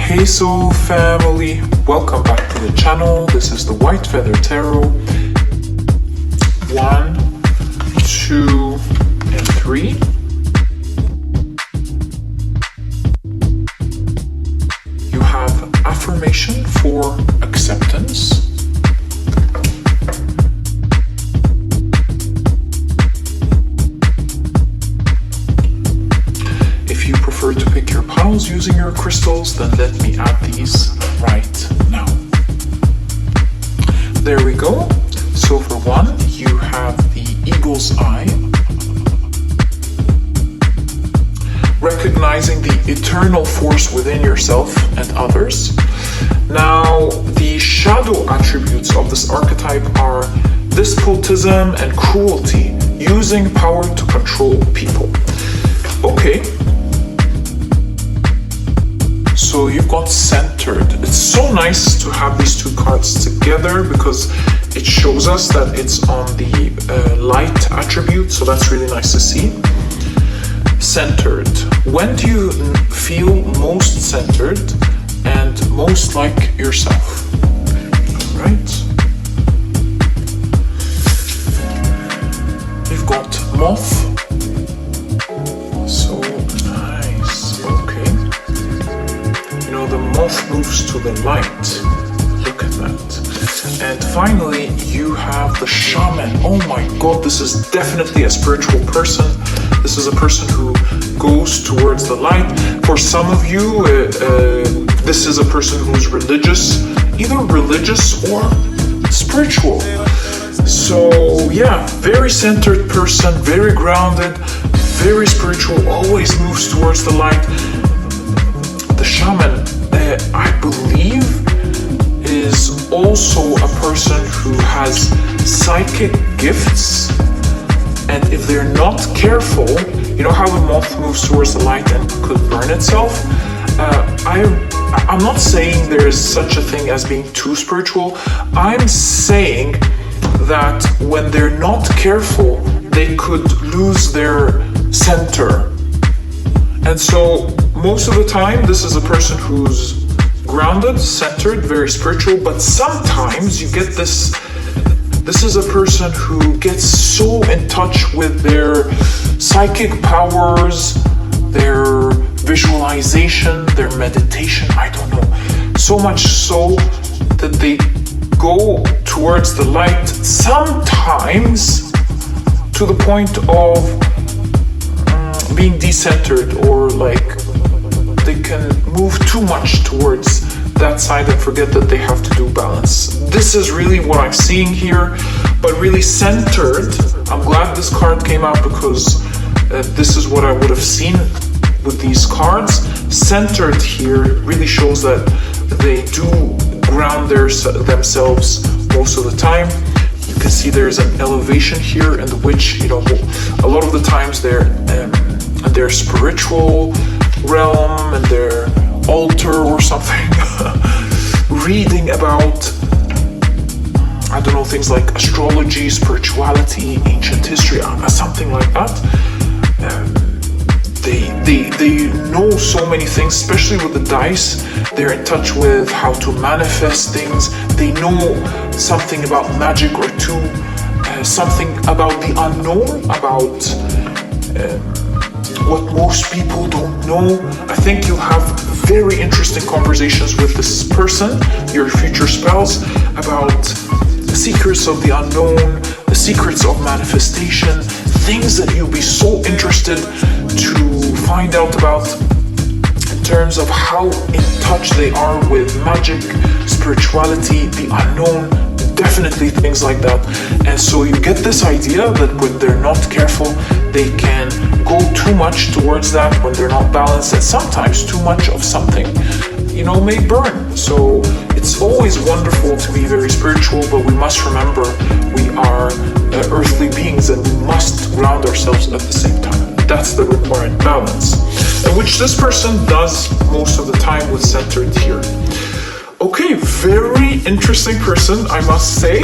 Hey soul family, welcome back to the channel. This is the White Feather Tarot. 1, 2, and 3. You have affirmation for acceptance. If you prefer to pick your piles using your crystals, then let me add these right now. There we go. So for 1, you have the eagle's eye, recognizing the eternal force within yourself and others. Now, the shadow attributes of this archetype are despotism and cruelty, using power to control people. Okay. So you've got centered. It's so nice to have these two cards together because it shows us that it's on the light attribute, so that's really nice to see. Centered. When do you feel most centered and most like yourself? Right? You've got moth. So nice. Okay. You know, the moth moves to the light. Look at that. And finally, you have the shaman. Oh my god, this is definitely a spiritual person. This is a person who goes towards the light. For some of you, this is a person who's religious, either religious or spiritual. So yeah, very centered person, very grounded, very spiritual, always moves towards the light. The shaman, I believe, is also a person who has psychic gifts, and if they're not careful, you know how the moth moves towards the light and could burn itself? I'm not saying there is such a thing as being too spiritual. I'm saying that when they're not careful, they could lose their center. And so most of the time, this is a person who's grounded, centered, very spiritual, but sometimes you get this is a person who gets so in touch with their psychic powers, their visualization, their meditation, I don't know, so much so that they go towards the light, sometimes to the point of being decentered, or like they can move too much towards that side and forget that they have to do balance. This is really what I'm seeing here, but really centered. I'm glad this card came out because this is what I would have seen with these cards. Centered here really shows that they do ground themselves most of the time. You can see there's an elevation here in which, you know, a lot of the times they're their spiritual realm and their altar or something, reading about, I don't know, things like astrology, spirituality, ancient history, something like that. They know so many things, especially with the dice. They're in touch with how to manifest things. They know something about magic or two, something about the unknown, about what most people don't know. I think you'll have very interesting conversations with this person, your future spouse, about the secrets of the unknown, the secrets of manifestation, things that you'll be so interested to find out about in terms of how in touch they are with magic, spirituality, the unknown, definitely things like that. And so you get this idea that when they're not careful, they can go too much towards that when they're not balanced, and sometimes too much of something, you know, may burn. So it's always wonderful to be very spiritual, but we must remember we are earthly beings and we must ground ourselves at the same time. That's the required balance, and which this person does most of the time with centered here. Okay, very interesting person, I must say.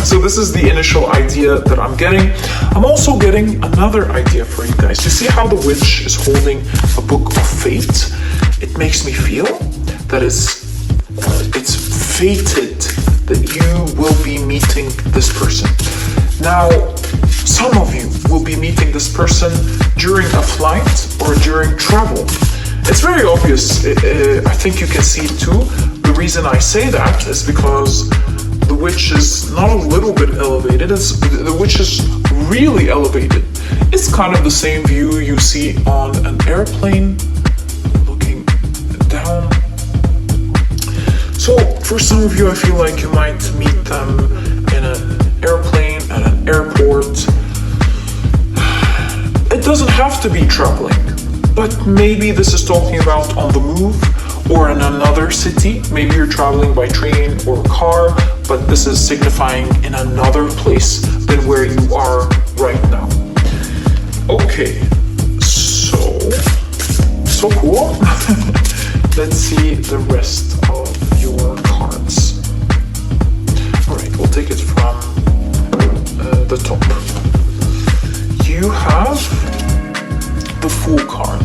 So this is the initial idea that I'm getting. I'm also getting another idea for you guys. You see how the witch is holding a book of fate? It makes me feel that it's fated that you will be meeting this person. Now, some of you will be meeting this person during a flight or during travel. It's very obvious, I think you can see it too. The reason I say that is because the witch is not a little bit elevated, the witch is really elevated. It's kind of the same view you see on an airplane, looking down. So for some of you, I feel like you might meet them in an airplane, at an airport. It doesn't have to be traveling, but maybe this is talking about on the move or in another city. Maybe you're traveling by train or car, but this is signifying in another place than where you are right now. Okay, so cool. Let's see the rest of your cards. All right, we'll take it from the top. You have the Fool card.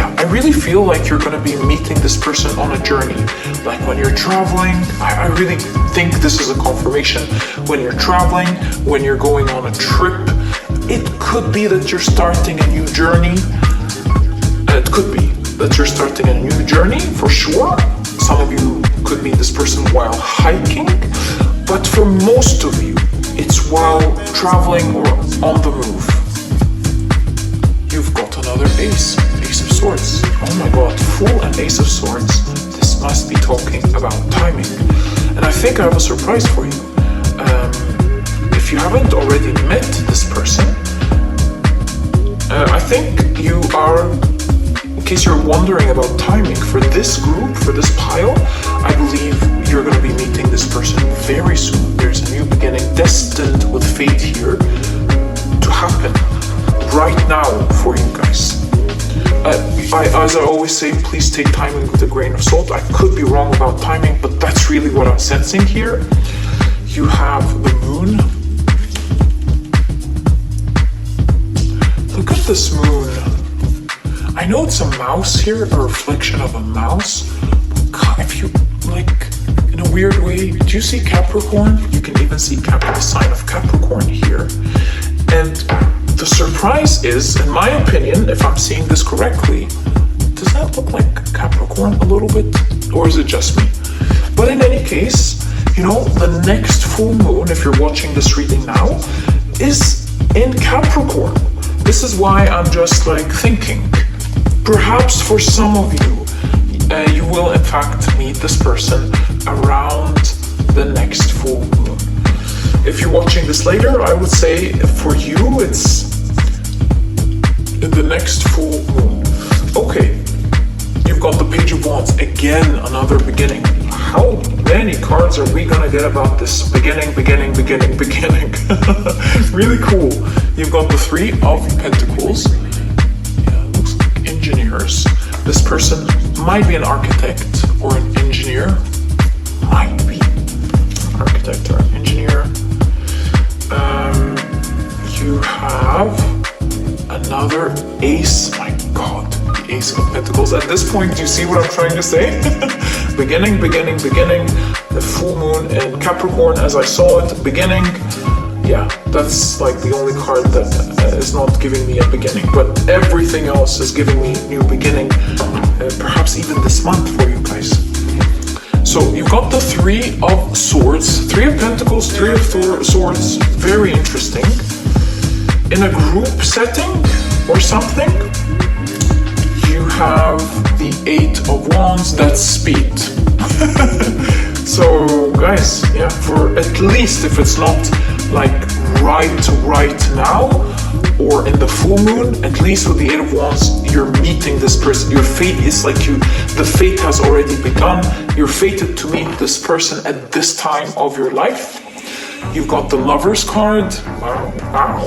I really feel like you're gonna be meeting this person on a journey. Like when you're traveling, I really think this is a confirmation. When you're traveling, when you're going on a trip, it could be that you're starting a new journey. It could be that you're starting a new journey, for sure. Some of you could meet this person while hiking, but for most of you, it's while traveling or on the move. You've got another ace of swords. Oh my god, Fool and Ace of Swords. This must be talking about timing. And I think I have a surprise for you. If you haven't already met this person, I think you are, in case you're wondering about timing, for this group, for this pile, I believe you're going to be meeting this person very soon. There's a new beginning destined with fate here to happen right now for you guys. As I always say, please take timing with a grain of salt. I could be wrong about timing, but that's really what I'm sensing here. You have the moon. Look at this moon. I know it's a mouse here, a reflection of a mouse. But God, if you, like, in a weird way, do you see Capricorn? You can even see the sign of Capricorn here. And the surprise is, in my opinion, if I'm seeing this correctly, does that look like Capricorn a little bit? Or is it just me? But in any case, you know, the next full moon, if you're watching this reading now, is in Capricorn. This is why I'm just like thinking, perhaps for some of you, you will in fact meet this person around the next full moon. If you're watching this later, I would say for you, it's in the next full moon. Okay, you've got the Page of Wands. Again, another beginning. How many cards are we gonna get about this beginning? Really cool. You've got the Three of Pentacles. Yeah, looks like engineers. This person might be an architect or an engineer. Might be an architect or an engineer. You have another ace. My god, the Ace of Pentacles. At this point, do you see what I'm trying to say? beginning. The full moon in Capricorn, as I saw it, beginning. Yeah, that's like the only card that is not giving me a beginning. But everything else is giving me new beginning. Perhaps even this month for you guys. So you've got the Three of Swords, Three of Pentacles, Three of Swords. Very interesting. In a group setting or something, you have the Eight of Wands. That's speed. So guys, yeah, for at least if it's not like right now or in the full moon, at least with the Eight of Wands, you're meeting this person. Your fate is like the fate has already begun. You're fated to meet this person at this time of your life. You've got the Lover's card. Wow.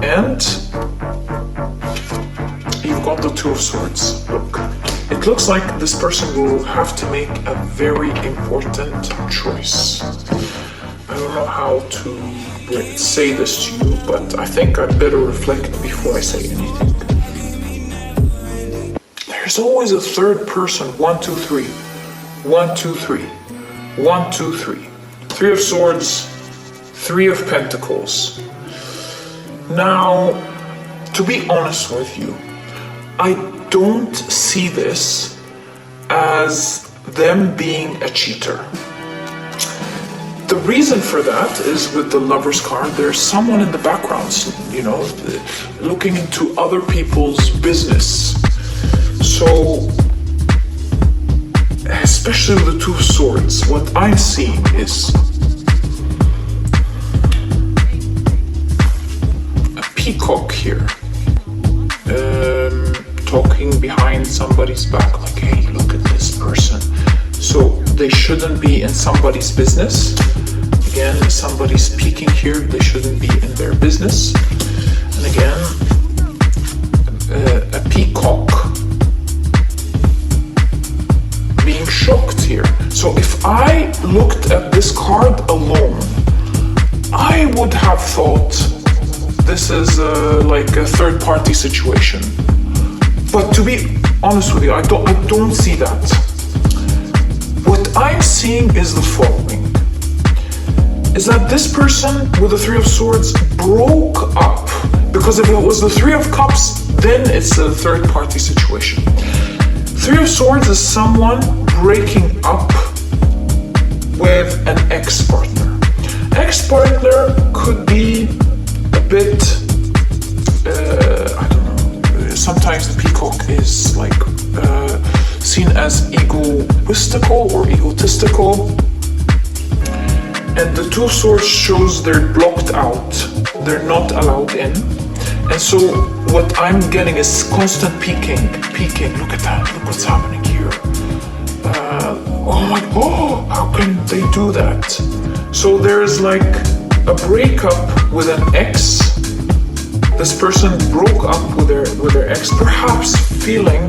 And you've got the Two of Swords. Look, it looks like this person will have to make a very important choice. I don't know how to say this to you, but I think I'd better reflect before I say anything. There there's always a third person. 1, 2, 3. 1, 2, 3. 1, 2, 3. 3 of Swords, 3 of Pentacles. Now, to be honest with you, I don't see this as them being a cheater. The reason for that is with the Lover's card, there's someone in the background, you know, looking into other people's business. So, especially with the 2 of Swords, what I'm seeing is a peacock here, talking behind somebody's back, like, hey, look at this person. So they shouldn't be in somebody's business. Again, somebody's speaking here, they shouldn't be in their business. And again, a peacock being shocked here. So if I looked at this card alone, I would have thought this is like a third-party situation. But to be honest with you, I don't see that. What I'm seeing is the following. Is that this person with the 3 of Swords broke up. Because if it was the 3 of Cups, then it's a third-party situation. 3 of Swords is someone breaking up with an ex-partner. Ex-partner could be a bit, I don't know, sometimes the peacock is like seen as egoistical or egotistical. And the 2 of Swords shows they're blocked out, they're not allowed in. And so what I'm getting is constant peeking, look at that, look what's happening here. Oh, how can they do that? So there's like a breakup with an ex. This person broke up with their ex, perhaps feeling,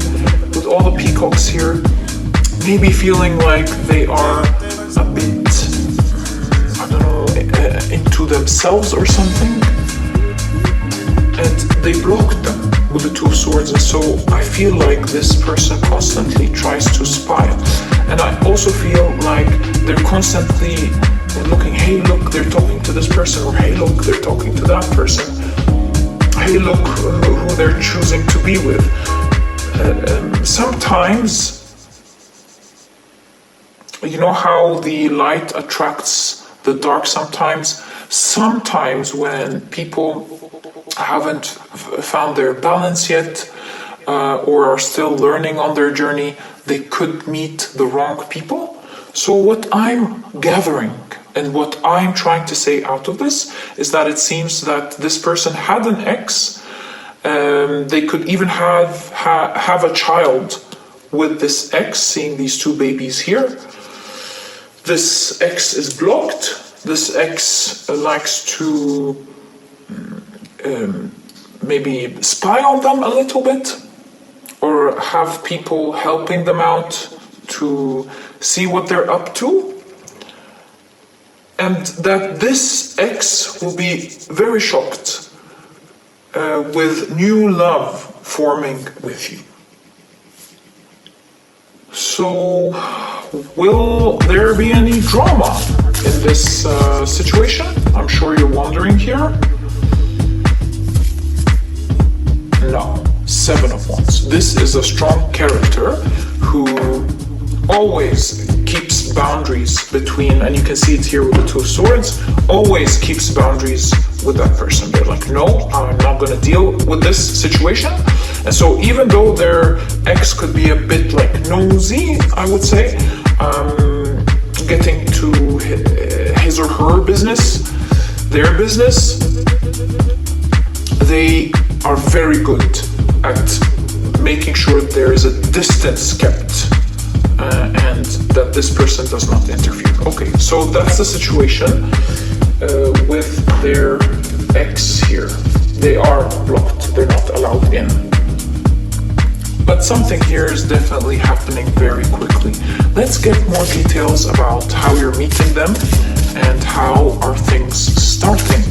with all the peacocks here, maybe feeling like they are a bit, I don't know, into themselves or something. And they blocked them with the 2 of Swords, and so I feel like this person constantly tries to spy. And I also feel like they're constantly looking, hey look, they're talking to this person, or hey look, they're talking to that person. Hey look who they're choosing to be with. Sometimes, you know how the light attracts the dark sometimes? Sometimes when people haven't found their balance yet, or are still learning on their journey, they could meet the wrong people. So what I'm gathering and what I'm trying to say out of this is that it seems that this person had an ex. They could even have a child with this ex, seeing these 2 babies here. This ex is blocked. This ex likes to maybe spy on them a little bit, or have people helping them out to see what they're up to. And that this ex will be very shocked with new love forming with you. So, will there be any drama in this situation? I'm sure you're wondering here. No, 7 of Wands. This is a strong character who always keeps boundaries between, and you can see it here with the 2 of Swords, always keeps boundaries with that person. They're like, no, I'm not going to deal with this situation. And so even though their ex could be a bit like nosy, I would say, getting to his or her business, their business, they are very good at making sure there is a distance kept and that this person does not interfere. Okay, so that's the situation with their ex here. They are blocked, they're not allowed in. But something here is definitely happening very quickly. Let's get more details about how you're meeting them and how are things starting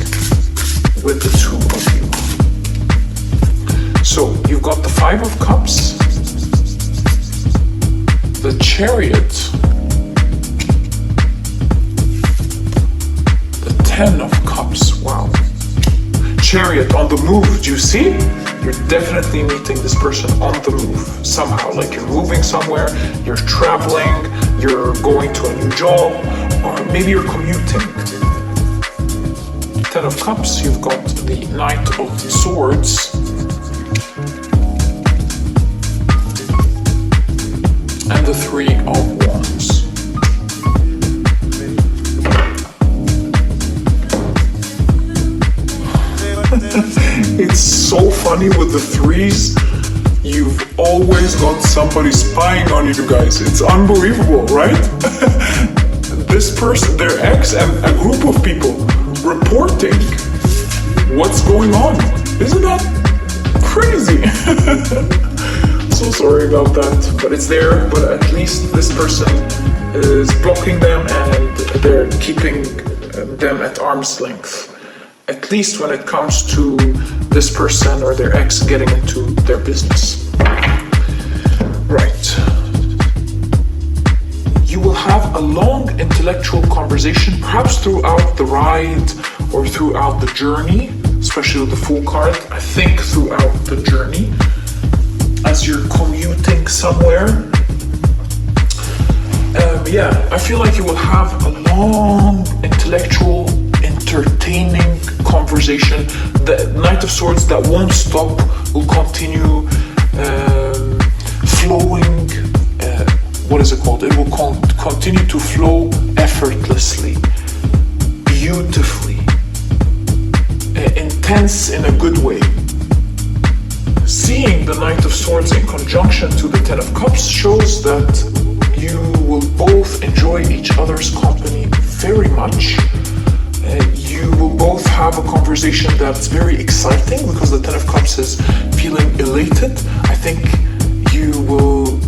with the 2 of you. So you've got the 5 of Cups, the Chariot, the Ten of Cups. Wow. Chariot on the move. Do you see? You're definitely meeting this person on the move somehow. Like you're moving somewhere, you're traveling, you're going to a new job, or maybe you're commuting. Ten of Cups, you've got the Knight of Swords. And the Three of Wands. It's so funny with the threes. You've always got somebody spying on you guys. It's unbelievable, right? This person, their ex, and a group of people reporting what's going on. Isn't that crazy? So sorry about that, but it's there. But at least this person is blocking them and they're keeping them at arm's length. At least when it comes to this person or their ex getting into their business. Right. You will have a long intellectual conversation, perhaps throughout the ride or throughout the journey, especially with the Fool card. I think throughout the journey, as you're commuting somewhere. I feel like you will have a long, intellectual, entertaining conversation. The Knight of Swords that won't stop will continue flowing. What is it called? It will continue to flow effortlessly, beautifully, intense in a good way. Seeing the Knight of Swords in conjunction to the Ten of Cups shows that you will both enjoy each other's company very much. You will both have a conversation that's very exciting because the Ten of Cups is feeling elated. I think you will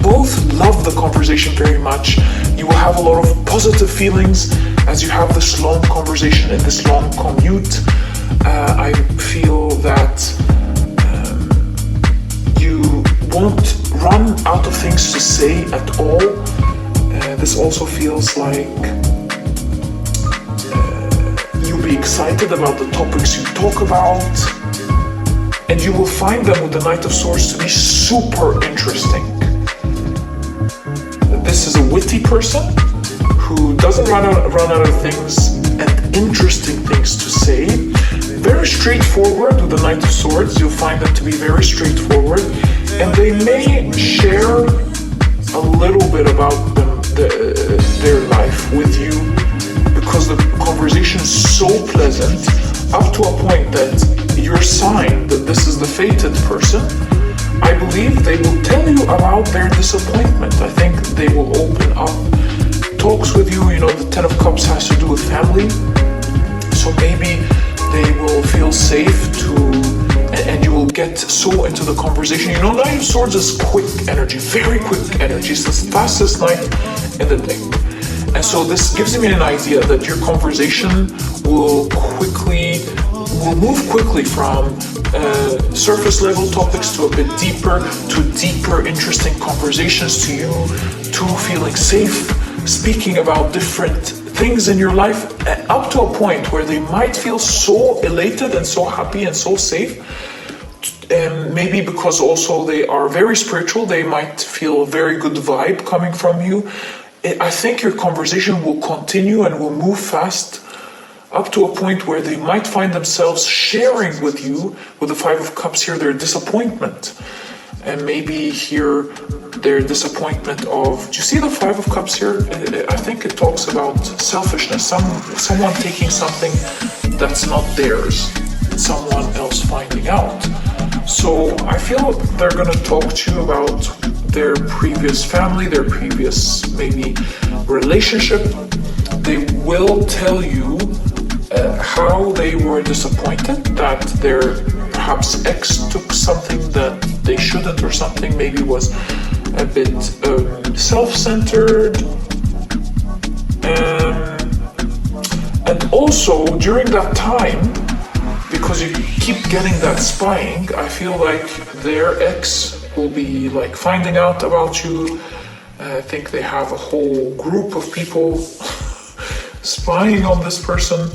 both love the conversation very much. You will have a lot of positive feelings as you have this long conversation and this long commute. I feel that you won't run out of things to say at all. This also feels like you'll be excited about the topics you talk about, and you will find them with the Knight of Swords to be super interesting. This is a witty person who doesn't run out of things and interesting things to say. Very straightforward with the Knight of Swords. You'll find them to be very straightforward, and they may share a little bit about their life with you because the conversation is so pleasant, up to a point that you're signed that this is the fated person. I believe they will tell you about their disappointment. I think they will open up talks with you. You know, the Ten of Cups has to do with family, so maybe they will feel safe and you will get so into the conversation. You know, Knight of Swords is quick energy, very quick energy. It's the fastest knight in the deck. And so this gives me an idea that your conversation will move quickly from surface level topics to a bit deeper, to deeper, interesting conversations, to you to feeling safe, speaking about different things in your life, up to a point where they might feel so elated and so happy and so safe. And maybe because also they are very spiritual, they might feel a very good vibe coming from you. I think your conversation will continue and will move fast up to a point where they might find themselves sharing with you, with the Five of Cups here, their disappointment. And maybe here their disappointment of, do you see the Five of Cups here? I think it talks about selfishness, someone taking something that's not theirs, someone else finding out. So I feel they're going to talk to you about their previous family, their previous maybe relationship. They will tell you how they were disappointed that their perhaps ex took something that they shouldn't, or something maybe was a bit self-centered. And also during that time, because you keep getting that spying, I feel like their ex will be like finding out about you. I think they have a whole group of people spying on this person.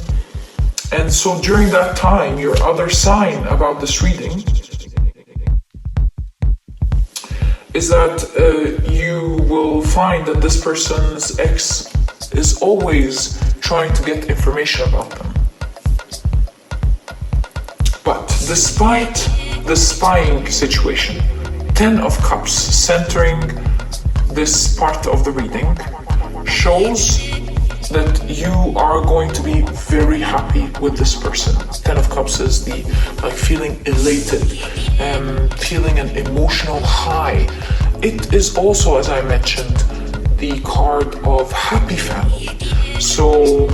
And so during that time, your other sign about this reading is that you will find that this person's ex is always trying to get information about them. But despite the spying situation, 10 of Cups centering this part of the reading shows that you are going to be very happy with this person. 10 of Cups is the feeling elated, feeling an emotional high. It is also, as I mentioned, the card of happy family. So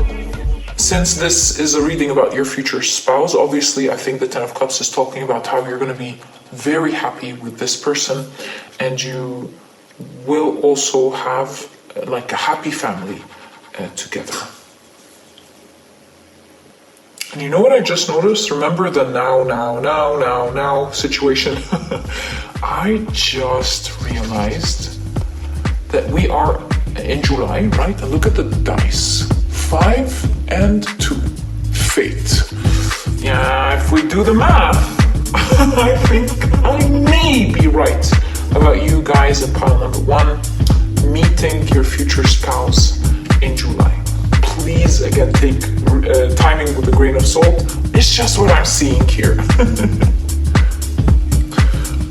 since this is a reading about your future spouse, obviously I think the 10 of Cups is talking about how you're going to be very happy with this person, and you will also have like a happy family together. And you know what I just noticed? Remember the now situation? I just realized that we are in July, right? And look at the dice. 5 and 2. Fate. Yeah, if we do the math, I think I may be right about you guys in pile number 1, meeting your future spouse in July. Please, again, take timing with a grain of salt. It's just what I'm seeing here.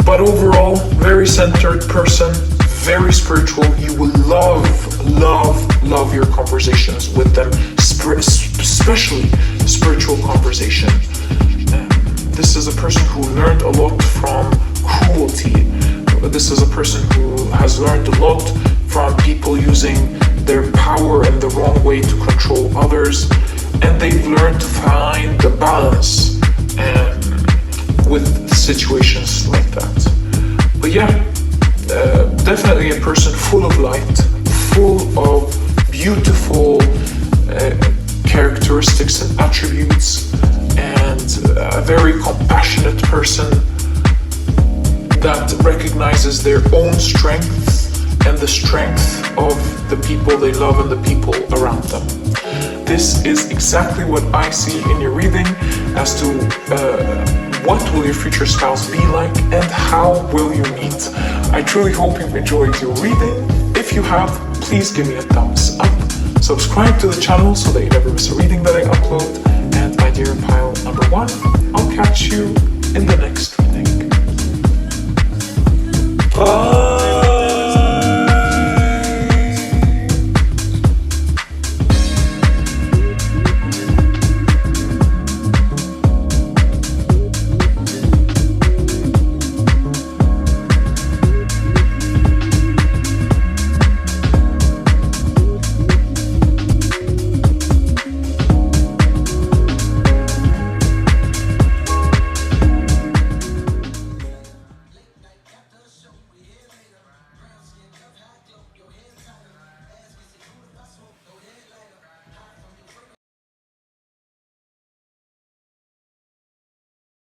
But overall, very centered person, very spiritual. You will love your conversations with them, especially spiritual conversation. This is a person who learned a lot from cruelty. This is a person who has learned a lot from people using their power in the wrong way to control others, and they've learned to find the balance with situations like that. But yeah, definitely a person full of light, full of beautiful characteristics and attributes, and a very compassionate person that recognizes their own strength and the strength of the people they love and the people around them. This is exactly what I see in your reading as to what will your future spouse be like and how will you meet. I truly hope you've enjoyed your reading. If you have, please give me a thumbs up. Subscribe to the channel so that you never miss a reading that I upload. And my dear pile number 1, I'll catch you in the next reading. Bye.